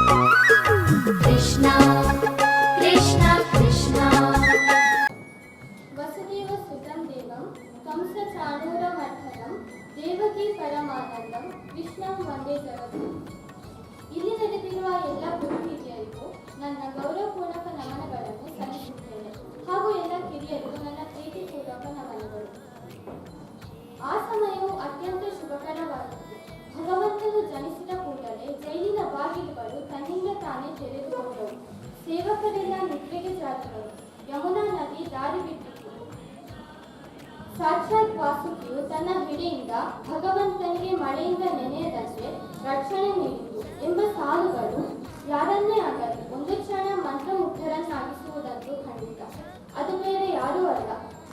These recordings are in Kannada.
ಕೃಷ್ಣ ಕೃಷ್ಣ ಕೃಷ್ಣ. ವಸುದೇವ ಸುತಂ ದೇವಂ ಕಂಸ ಚಾಣೂರಮರ್ದನಂ ದೇವಕಿ ಪರಮಾನಂದಂ ಕೃಷ್ಣಂ ವಂದೇ ಜಗದ್ಗುರು. ಇಲ್ಲಿ ನಡೆದಿರುವ ಎಲ್ಲ ಗುರು ಹಿರಿಯರಿಗೂ ನನ್ನ ಗೌರವಪೂರ್ವಕ ನಮನಗಳನ್ನು ಸಲ್ಲಿಸುತ್ತೇನೆ. ಹಾಗೂ ಎಲ್ಲ ಕಿರಿಯರಿಗೂ ನನ್ನ ಪ್ರೀತಿಪೂರ್ವಕ ನಮನಗಳು. ಆ ಸಮಯವು ಅತ್ಯಂತ ಶುಭಕರವಾಗಿತ್ತು. ಭಗವಂತನು ಜನಿಸಿದ ಕೂಡಲೇ ಜೈಲಿನ ಬಾಗಿಲುಗಳು ತನ್ನಿಂದ ತಾನೇ ತೆರೆದುಕೊಂಡವು. ಸೇವಕರೆಲ್ಲ ನಿದ್ರೆಗೆ ಜಾರಿದರು. ಯಮುನಾ ನದಿ ದಾರಿ ಬಿಟ್ಟಿತು. ಸಾಕ್ಷಾತ್ ವಾಸುಕಿಯು ತನ್ನ ಹಿಡಿಯಿಂದ ಭಗವಂತನಿಗೆ ಮಳೆಯಿಂದ ನೆನೆಯದಂತೆ ರಕ್ಷಣೆ ನೀಡಿತು ಎಂಬ ಸಾಲುಗಳು ಯಾರನ್ನೇ ಆಗಲಿ ಒಂದು ಕ್ಷಣ ಮಂತ್ರಮುಗ್ಧರನ್ನಾಗಿಸುವುದಂತೂ ಖಂಡಿತ. ಅದು ಬೇರೆ ಯಾರೂ ಅಲ್ಲ,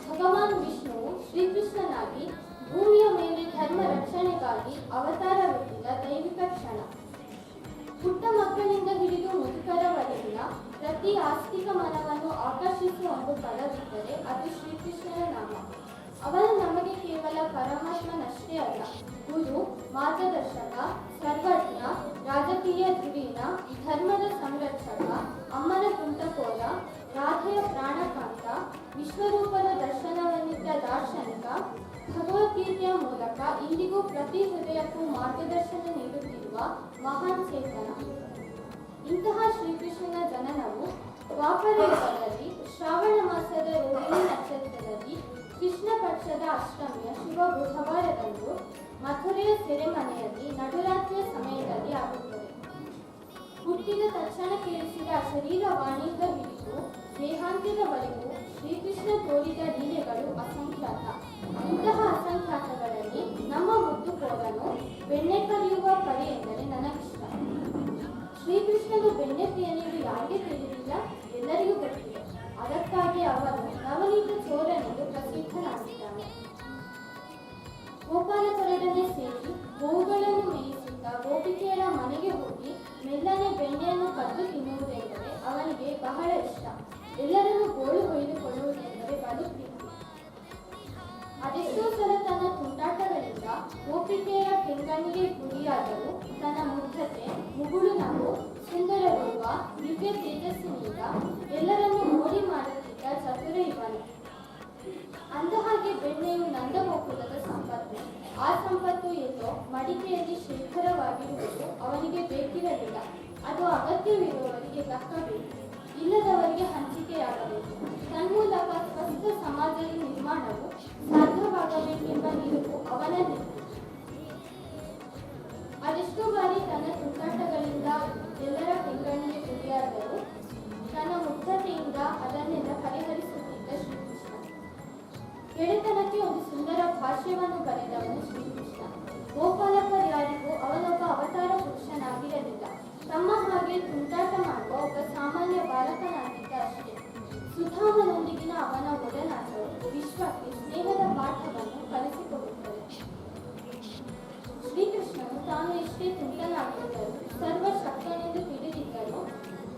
ಭಗವಾನ್ ವಿಷ್ಣುವು ಶ್ರೀಕೃಷ್ಣನಾಗಿ ಭೂಮಿಯ ಮೇಲೆ ಧರ್ಮ ರಕ್ಷಣೆಗಾಗಿ ಅವತಾರವೆತ್ತಿದ ದೈವಿಕ ಕ್ಷಣ. ಪುಟ್ಟ ಮಕ್ಕಳಿಂದ ಹಿಡಿದು ಮುದುಕರವರೆಗಿನ ಪ್ರತಿ ಆಸ್ತಿಕ ಮನವನ್ನು ಆಕರ್ಷಿಸುವ ಒಂದು ಪದವಿದ್ದರೆ ಅದು ಶ್ರೀಕೃಷ್ಣನ ನಾಮ. ಅವನು ನಮಗೆ ಕೇವಲ ಪರಮಾತ್ಮನಷ್ಟೇ ಅಲ್ಲ, ಗುರು, ಮಾರ್ಗದರ್ಶಕ, ಸರ್ವಜ್ಞ, ರಾಜಕೀಯ ಧುರೀಣ, ಧರ್ಮದ ಸಂರಕ್ಷಕ, ಅಮ್ಮನ ಕುಂಟಕೋಲ, ರಾಧೆಯ ಪ್ರಾಣಕಾಂತ, ವಿಶ್ವರೂಪದ ದರ್ಶನವನ್ನಿದ್ದ ದಾರ್ಶನಿಕ, ಭಗವದ್ಗೀತೆಯ ಮೂಲಕ ಇಂದಿಗೂ ಪ್ರತಿ ಹೃದಯಕ್ಕೂ ಮಾರ್ಗದರ್ಶನ ನೀಡುತ್ತಿರುವ ಮಹಾನ್ ಚೇತನ. ಇಂತಹ ಶ್ರೀಕೃಷ್ಣನ ಜನನವು ದ್ವಾಪರ ಯುಗದಲ್ಲಿ ಶ್ರಾವಣ ಮಾಸದ ರೋಹಿಣಿ ನಕ್ಷತ್ರದಲ್ಲಿ ಕೃಷ್ಣ ಪಕ್ಷದ ಅಷ್ಟಮಿಯ ಶುಭ ಬುಧವಾರದಂದು ಮಥುರೆಯ ಸೆರೆಮನೆಯಲ್ಲಿ ನಡುರಾತ್ರಿಯ ಸಮಯದಲ್ಲಿ ಆಗುತ್ತದೆ. ಹುಟ್ಟಿದ ತಕ್ಷಣ ಕೇಳಿಸಿದ ಶರೀರವಾಣಿಯಿಂದ ಹಿಡಿದು ದೇಹಾಂತ್ಯದವರೆಗೂ ಶ್ರೀಕೃಷ್ಣ ತೋರಿದ ಲೀಲೆಗಳು ಅಸಂಖ್ಯಾತ. ಇಂತಹ ಅಸಂಖ್ಯಾತಗಳಲ್ಲಿ ನಮ್ಮ ಮುದ್ದು ಕೋರನು ಬೆಣ್ಣೆ ಕಲಿಯುವ ಪರಿ ಎಂದರೆ ನನಗಿಷ್ಟ. ಶ್ರೀಕೃಷ್ಣನು ಬೆಣ್ಣೆ ಪ್ರಿಯನೆಂದು ಯಾರಿಗೆ ತಿಳಿದಿಲ್ಲ, ಎಲ್ಲರಿಗೂ ಗೊತ್ತಿದೆ. ಅದಕ್ಕಾಗಿ ಅವನು ನವನೀತ ಚೋರನೆಂದು ಪ್ರಸಿದ್ಧನಾಗಿದ್ದಾನೆ. ಗೋಪಾಲಕರೊಡನೆ ಸೇರಿ ಗೋವುಗಳನ್ನು ಮೇಯಿಸುತ್ತಾ ಗೋಪಿಕೆಯರ ಮನೆಗೆ ಹೋಗಿ ಮೆಲ್ಲನೆ ಬೆಣ್ಣೆಯನ್ನು ಕದ್ದು ತಿನ್ನುವುದೆಂದರೆ ಅವನಿಗೆ ಬಹಳ ಇಷ್ಟ. ಎಲ್ಲರನ್ನು ಗೋಳು ಹೊಯ್ದುಕೊಳ್ಳುವುದೆಂದರೆ ಬಲು ಪ್ರೀತಿ. ಅದೆಷ್ಟೋ ಸಲ ತನ್ನ ತುಂಟಾಟಗಳಿಂದ ಗೋಪಿಕೆಯರ ಕೆಂಗಣ್ಣಿಗೆ ಗುರಿಯಾದರೂ ತನ್ನ ಮುಗ್ಧತೆ, ಮುಗುಳು ನಗು, ಸುಂದರ ರೂಪ, ದಿವ್ಯ ತೇಜಸ್ಸಿನಿಂದ ಎಲ್ಲರನ್ನು ಮೋಡಿ ಮಾಡುತ್ತಿದ್ದ ಚತುರ ಇವನು. ಅಂದಹಾಗೆ ಬೆಣ್ಣೆಯು ನಂದಗೋಕುಲದ ಸಂಪತ್ತು. ಆ ಸಂಪತ್ತು ಎಲ್ಲೋ ಮಡಿಕೆಯಲ್ಲಿ ಶೇಖರವಾಗಿರುವುದು ಅವನಿಗೆ ಬೇಕಿರಲಿಲ್ಲ. ಅದು ಅಗತ್ಯವಿರುವವರಿಗೆ ದಕ್ಕಬೇಕು, ಇಲ್ಲದವರಿಗೆ ಹಂಚಿಕೆಯಾಗಬೇಕು. ತನ್ಮೂಲಕ ಸ್ವಸ್ಥ ಸಮಾಜದ ನಿರ್ಮಾಣವು ಸಾಧ್ಯವಾಗಬೇಕೆಂಬ ನಿಲುವು ಅವನಲ್ಲಿತ್ತು. ಅದೆಷ್ಟೋ ಬಾರಿ ತನ್ನ ತುಂಟಾಟಗಳಿಂದ ಎಲ್ಲರ ಕೆಂಗಣ್ಣಿಗೆ ಗುರಿಯಾದರೂ ತನ್ನ ಮುಗ್ಧತೆಯಿಂದ ಅದನ್ನೆಲ್ಲ ಪರಿಹರಿಸುತ್ತಿದ್ದ ಶ್ರೀಕೃಷ್ಣ. ಗೆಳೆತನಕ್ಕೆ ಒಂದು ಸುಂದರ ಭಾಷ್ಯವನ್ನು ಬರೆದವನು ಶ್ರೀಕೃಷ್ಣ. ಗೋಪಾಲಕರ್ಯಾರಿಗೂ ಅವನೊಬ್ಬ ಅವತಾರ ಪುರುಷನಾಗಿರಲಿಲ್ಲ. ತಮ್ಮ ಹಾಗೆ ತುಂಟಾಟ ಮಾಡುವ ಒಬ್ಬ ಸಾಮಾನ್ಯ ಬಾಲಕನಾಗಿದ್ದ ಅಷ್ಟೇ. ಸುಧಾಮನೊಂದಿಗಿನ ಅವನ ಒಡನಾಟವು ವಿಶ್ವಕ್ಕೆ ಸ್ನೇಹದ ಪಾಠವನ್ನು ಕಲಿಸಿಕೊಡುತ್ತದೆ. ಶ್ರೀಕೃಷ್ಣನು ತಾನು ಎಷ್ಟೇ ತುಂಟನಾಗಿದ್ದರೂ ಸರ್ವಶಕ್ತನೆಂದು ತಿಳಿದಿದ್ದರೂ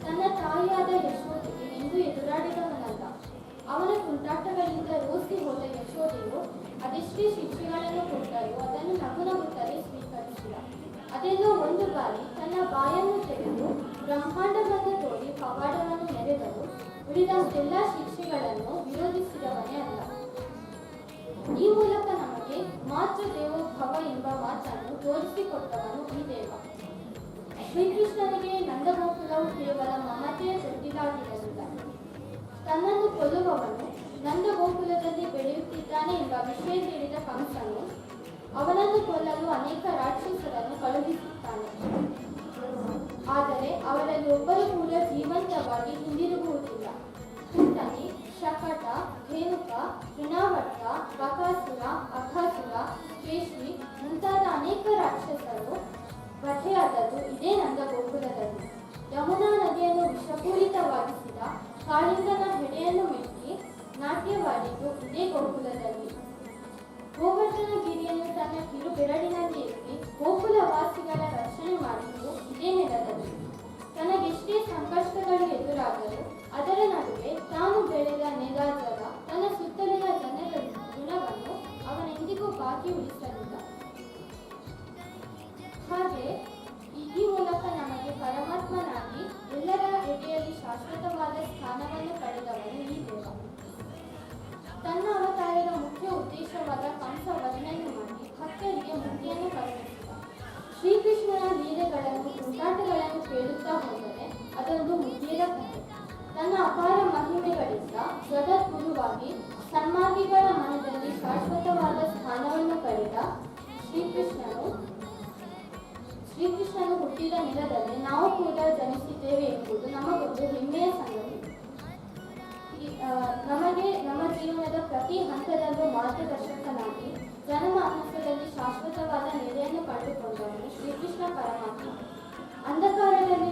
ತನ್ನ ತಾಯಿಯಾದ ಯಶೋದೆಗೆ ಎಂದು ಎದುರಾಡಿದವನಲ್ಲ. ಅವನ ತುಂಟಾಟಗಳಿಂದ ರೋಸಿ ಹೋದ ಯಶೋದೆಯು ಅದೆಷ್ಟೇ ಶಿಕ್ಷೆಗಳನ್ನು ಕೊಟ್ಟರೂ ಅದನ್ನು ನಗುನಗುತ್ತಲೇ ಸ್ವೀಕರಿಸಿದ. ಅದೆಲ್ಲೋ ಒಂದು ಬಾರಿ ತನ್ನ ಬಾಯನ್ನು ತೆಗೆದು ಬ್ರಹ್ಮಾಂಡವನ್ನು ತೋಡಿ ಪವಾಡವನ್ನು ಮೆರೆದರೂ ಉಳಿದಂತೆಲ್ಲ ಶಿಕ್ಷೆಗಳನ್ನು ವಿರೋಧಿಸಿದವನೇ ಅಲ್ಲ. ಈ ಮೂಲಕ ನಮಗೆ ಮಾತೃ ದೇವೋ ಭವ ಎಂಬ ಮಾತನ್ನು ತೋರಿಸಿಕೊಟ್ಟವನು ಈ ದೇವ. ಶ್ರೀಕೃಷ್ಣನಿಗೆ ನಂದಗೋಕುಲವು ಕೇವಲ ಮಮತೆಯ ತೊಟ್ಟಿಲಾಗಿರಲಿಲ್ಲ. ತನ್ನನ್ನು ಕೊಲ್ಲುವವನು ನಂದಗೋಕುಲದಲ್ಲಿ ಬೆಳೆಯುತ್ತಿದ್ದಾನೆ ಎಂಬ ವಿಷಯ ತಿಳಿದ ಕಂಸನು ಅವನನ್ನು ಕೊಲ್ಲಲು ಅನೇಕ ರಾಕ್ಷಸರನ್ನು ಕಳುಹಿಸುತ್ತಾನೆ. ಆದರೆ ಅವರಲ್ಲಿ ಒಬ್ಬರು ಕೂಡ ಜೀವಂತವಾಗಿ ಹಿಂದಿರುಗುವುದಿಲ್ಲ. ಕುಂಟನಿ, ಶಕಟ, ಧೇನುಕ, ತೃಣಾವರ್ತ, ಬಕಾಸುರ, ಅಘಾಸುರ, ಕೇಶಿ ಮುಂತಾದ ಅನೇಕ ರಾಕ್ಷಸರು ವಧೆಯಾದದ್ದು ಇದೇ ನಂದಗೋಕುಲದಲ್ಲಿ. ಯಮುನಾ ನದಿಯನ್ನು ವಿಷಪೂರಿತವಾಗಿಸಿದ ಕಾಳಿಂಗನ ಹೆಡೆಯನ್ನು ಮೆಟ್ಟಿ ನಾಟ್ಯವಾಡಿದ್ದು ಇದೇ ಗೋಕುಲದಲ್ಲಿ. ಗೋವರ್ಧನ ಗಿರಿಯನ್ನು ತನ್ನ ಕಿರು ಬೆರಳಿನಲ್ಲಿ ಎತ್ತಿ ಗೋಕುಲವಾಸಿಗಳ ರಕ್ಷಣೆ ಮಾಡಿದ್ದು ಇದೇ ನೆಲದಲ್ಲಿ. ತನಗೆಷ್ಟೇ ಸಂಕಷ್ಟಗಳು ಎದುರಾದರೂ ಅದರ ನಡುವೆ ತಾನು ಬೆಳೆದ ನೆಲಾಜಲ ತನ್ನ ಸುತ್ತಲಿನ ಜನರ ಗುಣವನ್ನು ಅವನೆಂದಿಗೂ ಬಾಕಿ ಉಳಿಸಲಿಲ್ಲ. ಹಾಗೆ ಈ ಮೂಲಕ ನಮಗೆ ಪರಮಾತ್ಮನ ಅಪಾರ ಮಹಿಮೆಗಳಿಂದ ಜಗದ್ಗುರುವಾಗಿ ಸನ್ಮಾರ್ಗಿಗಳ ಮನದಲ್ಲಿ ಶಾಶ್ವತವಾದ ಸ್ಥಾನವನ್ನು ಪಡೆದ ಶ್ರೀಕೃಷ್ಣನು ಹುಟ್ಟಿದ ನೆಲದಲ್ಲಿ ನಾವು ಕೂಡ ಜನಿಸಿದ್ದೇವೆ ಎಂಬುದು ನಮಗೊಂದು ಹೆಮ್ಮೆಯ ಸಂಗತಿ. ನಮಗೆ ನಮ್ಮ ಜೀವನದ ಪ್ರತಿ ಹಂತದಲ್ಲೂ ಮಾರ್ಗದರ್ಶಕನಾಗಿ ಜನಮಾನಸದಲ್ಲಿ ಶಾಶ್ವತವಾದ ನೆಲೆಯನ್ನು ಕಂಡುಕೊಂಡವನು ಶ್ರೀಕೃಷ್ಣ ಪರಮಾತ್ಮ. ಅಂಧಕಾರದಲ್ಲಿ